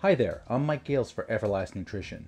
Hi there, I'm Mike Gales for Everlast Nutrition,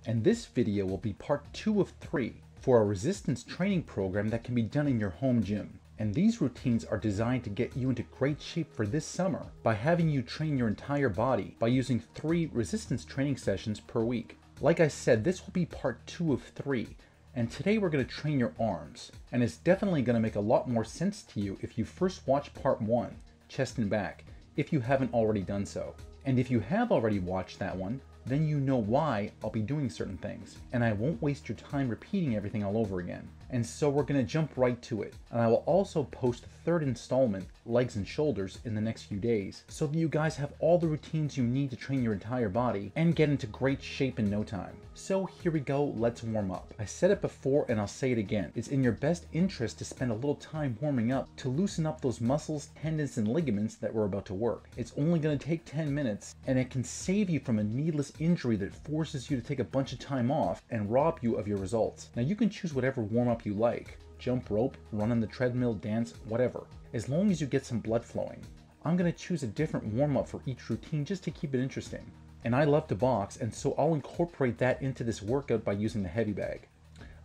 and this video will be part 2 of 3 for a resistance training program that can be done in your home gym. And these routines are designed to get you into great shape for this summer by having you train your entire body by using 3 resistance training sessions per week. Like I said, this will be part 2 of 3, and today we're going to train your arms, and it's definitely going to make a lot more sense to you if you first watch part 1, chest and back, if you haven't already done so. And if you have already watched that one, then you know why I'll be doing certain things, and I won't waste your time repeating everything all over again. And so we're going to jump right to it, and I will also post the third installment, legs and shoulders, in the next few days, so that you guys have all the routines you need to train your entire body and get into great shape in no time. So here we go, let's warm up. I said it before and I'll say it again, it's in your best interest to spend a little time warming up to loosen up those muscles, tendons, and ligaments that we're about to work. It's only going to take 10 minutes, and it can save you from a needless injury that forces you to take a bunch of time off and rob you of your results. Now you can choose whatever warm-up you like. Jump rope, run on the treadmill, dance, whatever, as long as you get some blood flowing. I'm going to choose a different warm-up for each routine just to keep it interesting. And I love to box, and so I'll incorporate that into this workout by using the heavy bag.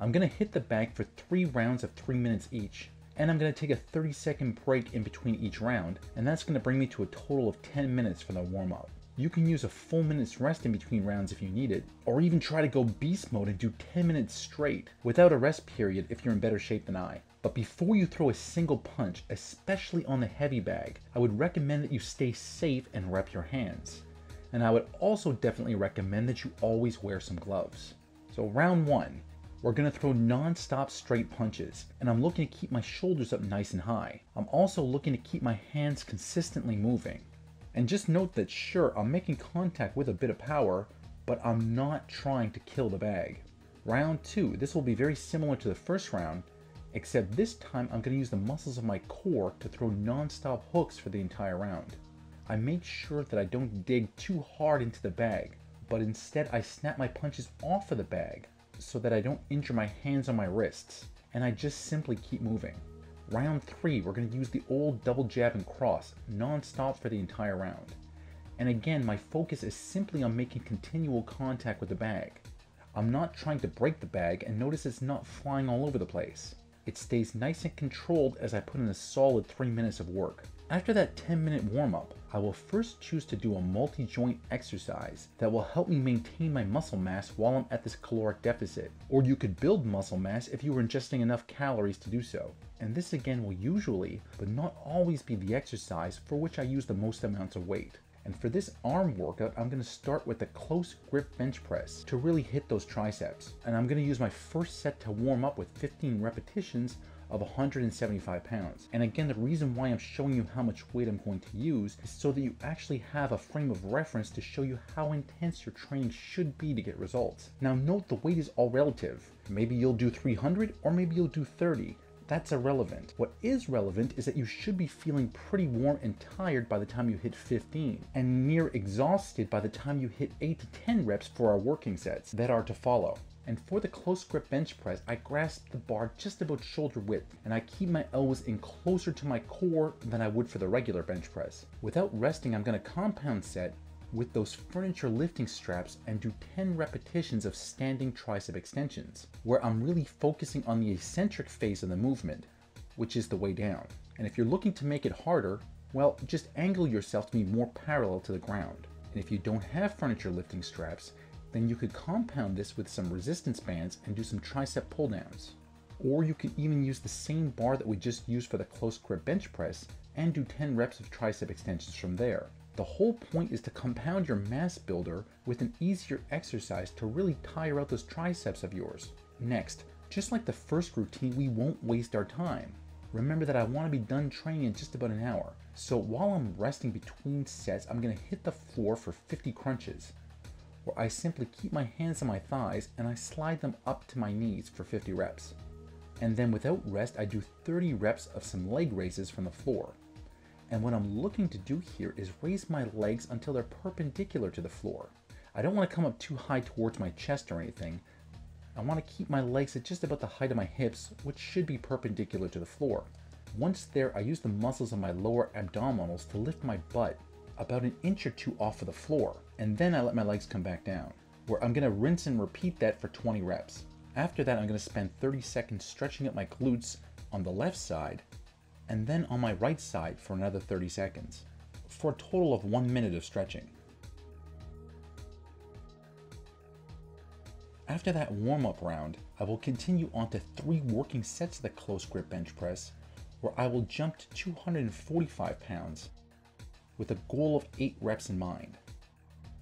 I'm going to hit the bag for 3 rounds of 3 minutes each, and I'm going to take a 30-second break in between each round, and that's going to bring me to a total of 10 minutes for the warm-up. You can use a full minute's rest in between rounds if you need it, or even try to go beast mode and do 10 minutes straight without a rest period if you're in better shape than I. But before you throw a single punch, especially on the heavy bag, I would recommend that you stay safe and rep your hands. And I would also definitely recommend that you always wear some gloves. So round 1, we're going to throw non-stop straight punches, and I'm looking to keep my shoulders up nice and high. I'm also looking to keep my hands consistently moving. And just note that sure, I'm making contact with a bit of power, but I'm not trying to kill the bag. Round 2, this will be very similar to the first round, except this time I'm going to use the muscles of my core to throw non-stop hooks for the entire round. I make sure that I don't dig too hard into the bag, but instead I snap my punches off of the bag so that I don't injure my hands or my wrists, and I just simply keep moving. Round 3, we're going to use the old double jab and cross non-stop for the entire round. And again, my focus is simply on making continual contact with the bag. I'm not trying to break the bag, and notice it's not flying all over the place. It stays nice and controlled as I put in a solid 3 minutes of work. After that 10-minute warm-up, I will first choose to do a multi-joint exercise that will help me maintain my muscle mass while I'm at this caloric deficit. Or you could build muscle mass if you were ingesting enough calories to do so. And this again will usually, but not always, be the exercise for which I use the most amounts of weight. And for this arm workout, I'm going to start with a close grip bench press to really hit those triceps. And I'm going to use my first set to warm up with 15 repetitions of 175 pounds. And again, the reason why I'm showing you how much weight I'm going to use is so that you actually have a frame of reference to show you how intense your training should be to get results. Now note, the weight is all relative. Maybe you'll do 300 or maybe you'll do 30. That's irrelevant. What is relevant is that you should be feeling pretty warm and tired by the time you hit 15, and near exhausted by the time you hit 8 to 10 reps for our working sets that are to follow. And for the close grip bench press, I grasp the bar just about shoulder width, and I keep my elbows in closer to my core than I would for the regular bench press. Without resting, I'm going to compound set with those furniture lifting straps and do 10 repetitions of standing tricep extensions, where I'm really focusing on the eccentric phase of the movement, which is the way down. And if you're looking to make it harder, well, just angle yourself to be more parallel to the ground. And if you don't have furniture lifting straps, then you could compound this with some resistance bands and do some tricep pull downs. Or you could even use the same bar that we just used for the close grip bench press and do 10 reps of tricep extensions from there. The whole point is to compound your mass builder with an easier exercise to really tire out those triceps of yours. Next, just like the first routine, we won't waste our time. Remember that I want to be done training in just about an hour. So while I'm resting between sets, I'm going to hit the floor for 50 crunches, where I simply keep my hands on my thighs and I slide them up to my knees for 50 reps. And then without rest, I do 30 reps of some leg raises from the floor. And what I'm looking to do here is raise my legs until they're perpendicular to the floor. I don't want to come up too high towards my chest or anything. I want to keep my legs at just about the height of my hips, which should be perpendicular to the floor. Once there, I use the muscles of my lower abdominals to lift my butt about an inch or two off of the floor. and then I let my legs come back down, where I'm gonna rinse and repeat that for 20 reps. After that, I'm gonna spend 30 seconds stretching up my glutes on the left side, and then on my right side for another 30 seconds, for a total of 1 minute of stretching. After that warm-up round, I will continue on to 3 working sets of the close grip bench press, where I will jump to 245 pounds with a goal of 8 reps in mind.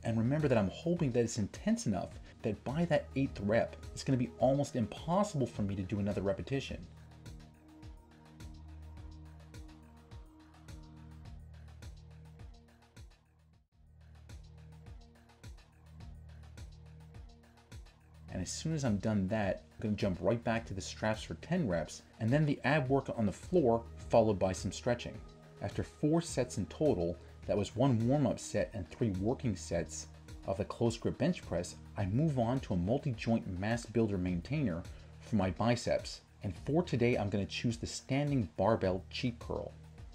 And remember that I'm hoping that it's intense enough that by that 8th rep, it's going to be almost impossible for me to do another repetition. And as soon as I'm done that, I'm going to jump right back to the straps for 10 reps, and then the ab workout on the floor, followed by some stretching. After 4 sets in total, that was 1 warm-up set and 3 working sets of the close grip bench press, I move on to a multi-joint mass builder maintainer for my biceps. And for today, I'm going to choose the standing barbell cheek curl.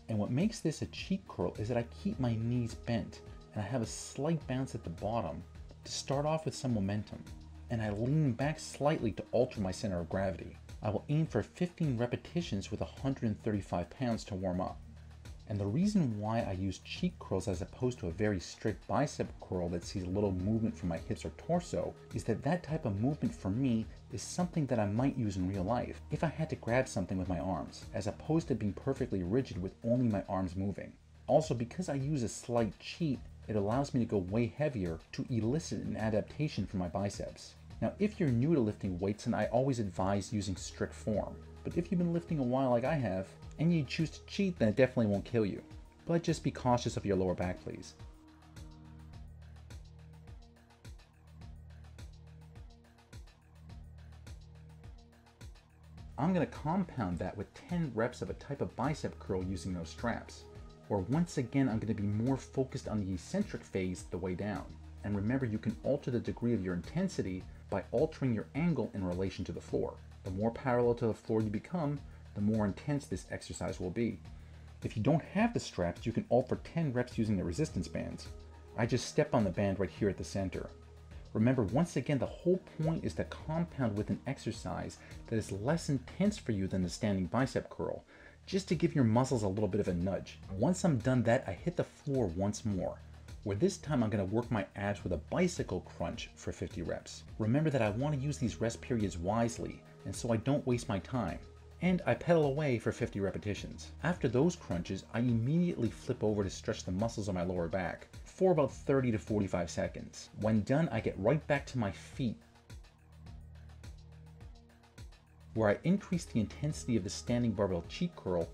And what makes this a cheek curl is that I keep my knees bent and I have a slight bounce at the bottom to start off with some momentum. And I lean back slightly to alter my center of gravity. I will aim for 15 repetitions with 135 pounds to warm up. And the reason why I use cheek curls as opposed to a very strict bicep curl that sees a little movement from my hips or torso is that that type of movement for me is something that I might use in real life if I had to grab something with my arms, as opposed to being perfectly rigid with only my arms moving. Also, because I use a slight cheat, it allows me to go way heavier to elicit an adaptation for my biceps. Now, if you're new to lifting weights, then I always advise using strict form. But if you've been lifting a while like I have, and you choose to cheat, then it definitely won't kill you. But just be cautious of your lower back, please. I'm going to compound that with 10 reps of a type of bicep curl using those straps. Where once again, I'm going to be more focused on the eccentric phase the way down. And remember, you can alter the degree of your intensity by altering your angle in relation to the floor. The more parallel to the floor you become, the more intense this exercise will be. If you don't have the straps, you can alt for 10 reps using the resistance bands. I just step on the band right here at the center. Remember, once again, the whole point is to compound with an exercise that is less intense for you than the standing bicep curl, just to give your muscles a little bit of a nudge. Once I'm done that, I hit the floor once more, where this time I'm going to work my abs with a bicycle crunch for 50 reps. Remember that I want to use these rest periods wisely, and so I don't waste my time. And I pedal away for 50 repetitions. After those crunches, I immediately flip over to stretch the muscles on my lower back for about 30 to 45 seconds. When done, I get right back to my feet, where I increase the intensity of the standing barbell cheek curl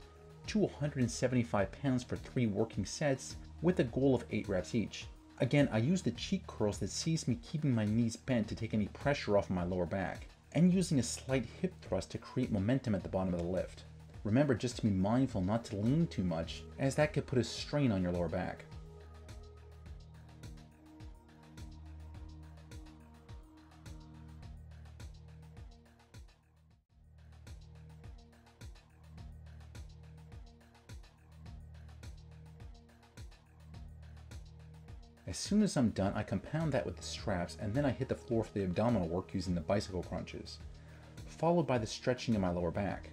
to 175 pounds for 3 working sets with a goal of 8 reps each. Again, I use the cheek curls that sees me keeping my knees bent to take any pressure off my lower back, and using a slight hip thrust to create momentum at the bottom of the lift. Remember just to be mindful not to lean too much, as that could put a strain on your lower back. As soon as I'm done, I compound that with the straps, and then I hit the floor for the abdominal work using the bicycle crunches, followed by the stretching of my lower back.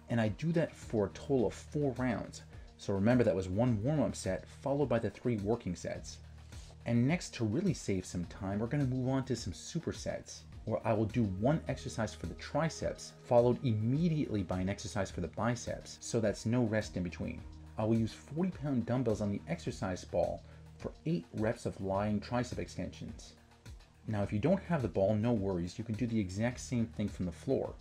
And I do that for a total of 4 rounds. So remember, that was 1 warm-up set, followed by the 3 working sets. And next, to really save some time, we're going to move on to some supersets, where I will do 1 exercise for the triceps, followed immediately by an exercise for the biceps, so that's no rest in between. I will use 40-pound dumbbells on the exercise ball for 8 reps of lying tricep extensions. Now, if you don't have the ball, no worries, you can do the exact same thing from the floor,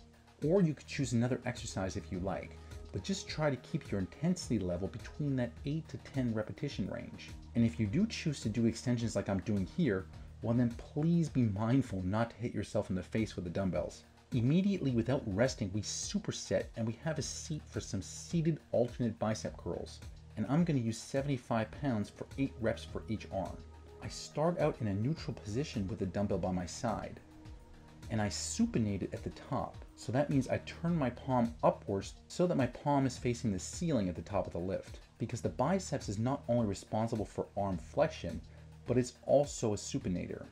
or you could choose another exercise if you like, but just try to keep your intensity level between that 8 to 10 repetition range. And if you do choose to do extensions like I'm doing here, well then please be mindful not to hit yourself in the face with the dumbbells. Immediately without resting, we superset and we have a seat for some seated alternate bicep curls. And I'm going to use 75 pounds for 8 reps for each arm. I start out in a neutral position with the dumbbell by my side, and I supinate it at the top. So that means I turn my palm upwards so that my palm is facing the ceiling at the top of the lift. Because the biceps is not only responsible for arm flexion, but it's also a supinator.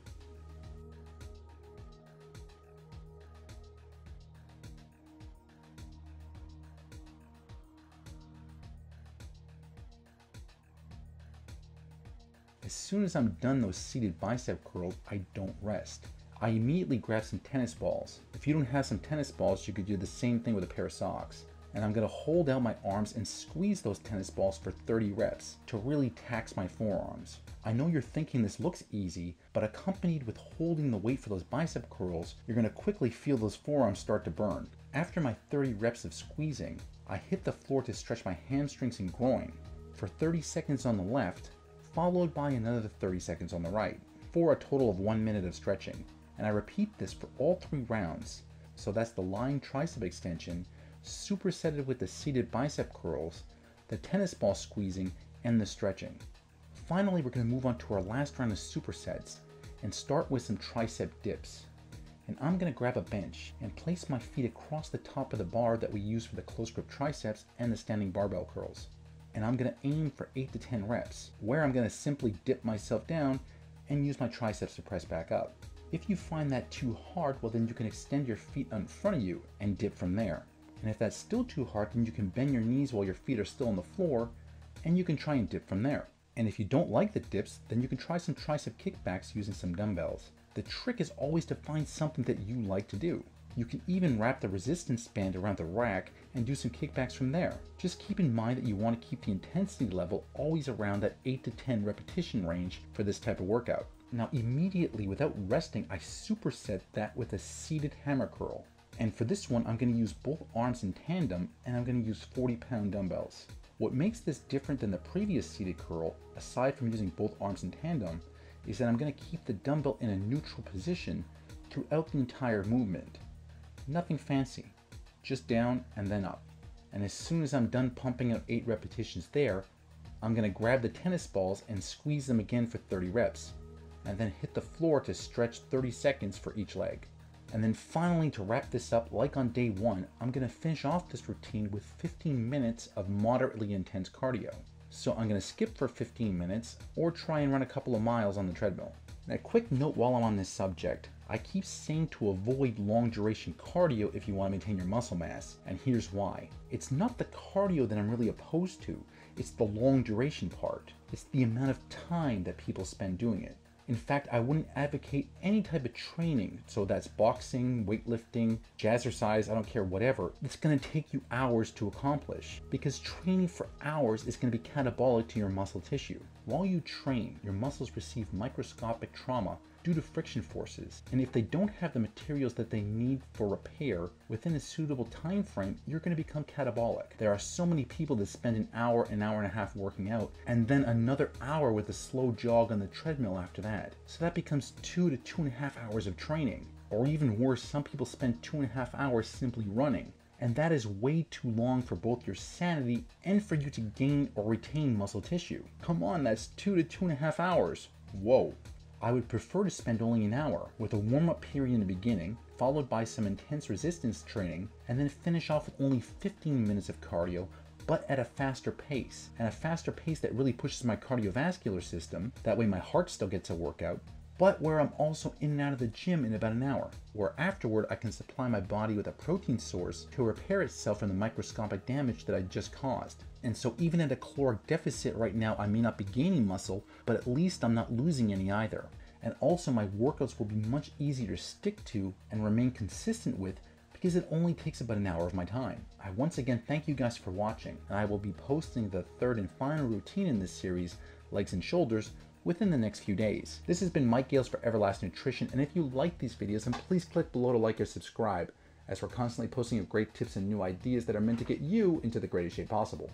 As soon as I'm done those seated bicep curls, I don't rest. I immediately grab some tennis balls. If you don't have some tennis balls, you could do the same thing with a pair of socks. And I'm gonna hold out my arms and squeeze those tennis balls for 30 reps to really tax my forearms. I know you're thinking this looks easy, but accompanied with holding the weight for those bicep curls, you're gonna quickly feel those forearms start to burn. After my 30 reps of squeezing, I hit the floor to stretch my hamstrings and groin for 30 seconds on the left, followed by another 30 seconds on the right, for a total of 1 minute of stretching. And I repeat this for all 3 rounds. So that's the lying tricep extension, supersetted with the seated bicep curls, the tennis ball squeezing, and the stretching. Finally, we're going to move on to our last round of supersets and start with some tricep dips. And I'm going to grab a bench and place my feet across the top of the bar that we use for the close grip triceps and the standing barbell curls. And I'm going to aim for 8 to 10 reps, where I'm going to simply dip myself down and use my triceps to press back up. If you find that too hard, well then you can extend your feet in front of you and dip from there. And if that's still too hard, then you can bend your knees while your feet are still on the floor and you can try and dip from there. And if you don't like the dips, then you can try some tricep kickbacks using some dumbbells. The trick is always to find something that you like to do. You can even wrap the resistance band around the rack and do some kickbacks from there. Just keep in mind that you want to keep the intensity level always around that 8 to 10 repetition range for this type of workout. Now immediately, without resting, I superset that with a seated hammer curl. And for this one, I'm going to use both arms in tandem and I'm going to use 40-pound dumbbells. What makes this different than the previous seated curl, aside from using both arms in tandem, is that I'm going to keep the dumbbell in a neutral position throughout the entire movement. Nothing fancy, just down and then up. And as soon as I'm done pumping out 8 repetitions there, I'm going to grab the tennis balls and squeeze them again for 30 reps, and then hit the floor to stretch 30 seconds for each leg. And then finally, to wrap this up, like on day 1, I'm going to finish off this routine with 15 minutes of moderately intense cardio. So I'm going to skip for 15 minutes or try and run a couple of miles on the treadmill. And a quick note while I'm on this subject, I keep saying to avoid long duration cardio if you want to maintain your muscle mass, and here's why. It's not the cardio that I'm really opposed to, it's the long duration part. It's the amount of time that people spend doing it. In fact, I wouldn't advocate any type of training, so that's boxing, weightlifting, jazzercise, I don't care, whatever. It's going to take you hours to accomplish, because training for hours is going to be catabolic to your muscle tissue. While you train, your muscles receive microscopic trauma due to friction forces, and if they don't have the materials that they need for repair within a suitable time frame, you're going to become catabolic. There are so many people that spend an hour and a half working out, and then another hour with a slow jog on the treadmill after that. So that becomes 2 to 2.5 hours of training. Or even worse, some people spend 2.5 hours simply running. And that is way too long for both your sanity and for you to gain or retain muscle tissue. Come on, that's 2 to 2.5 hours. Whoa. I would prefer to spend only an hour with a warm-up period in the beginning, followed by some intense resistance training, and then finish off with only 15 minutes of cardio, but at a faster pace, and a faster pace that really pushes my cardiovascular system. That way my heart still gets a workout, but where I'm also in and out of the gym in about an hour, where afterward I can supply my body with a protein source to repair itself from the microscopic damage that I just caused. And so even at a caloric deficit right now, I may not be gaining muscle, but at least I'm not losing any either. And also my workouts will be much easier to stick to and remain consistent with, because it only takes about an hour of my time. I once again thank you guys for watching, and I will be posting the third and final routine in this series, legs and shoulders, within the next few days. This has been Mike Gales for Everlast Nutrition, and if you like these videos, then please click below to like or subscribe, as we're constantly posting great tips and new ideas that are meant to get you into the greatest shape possible.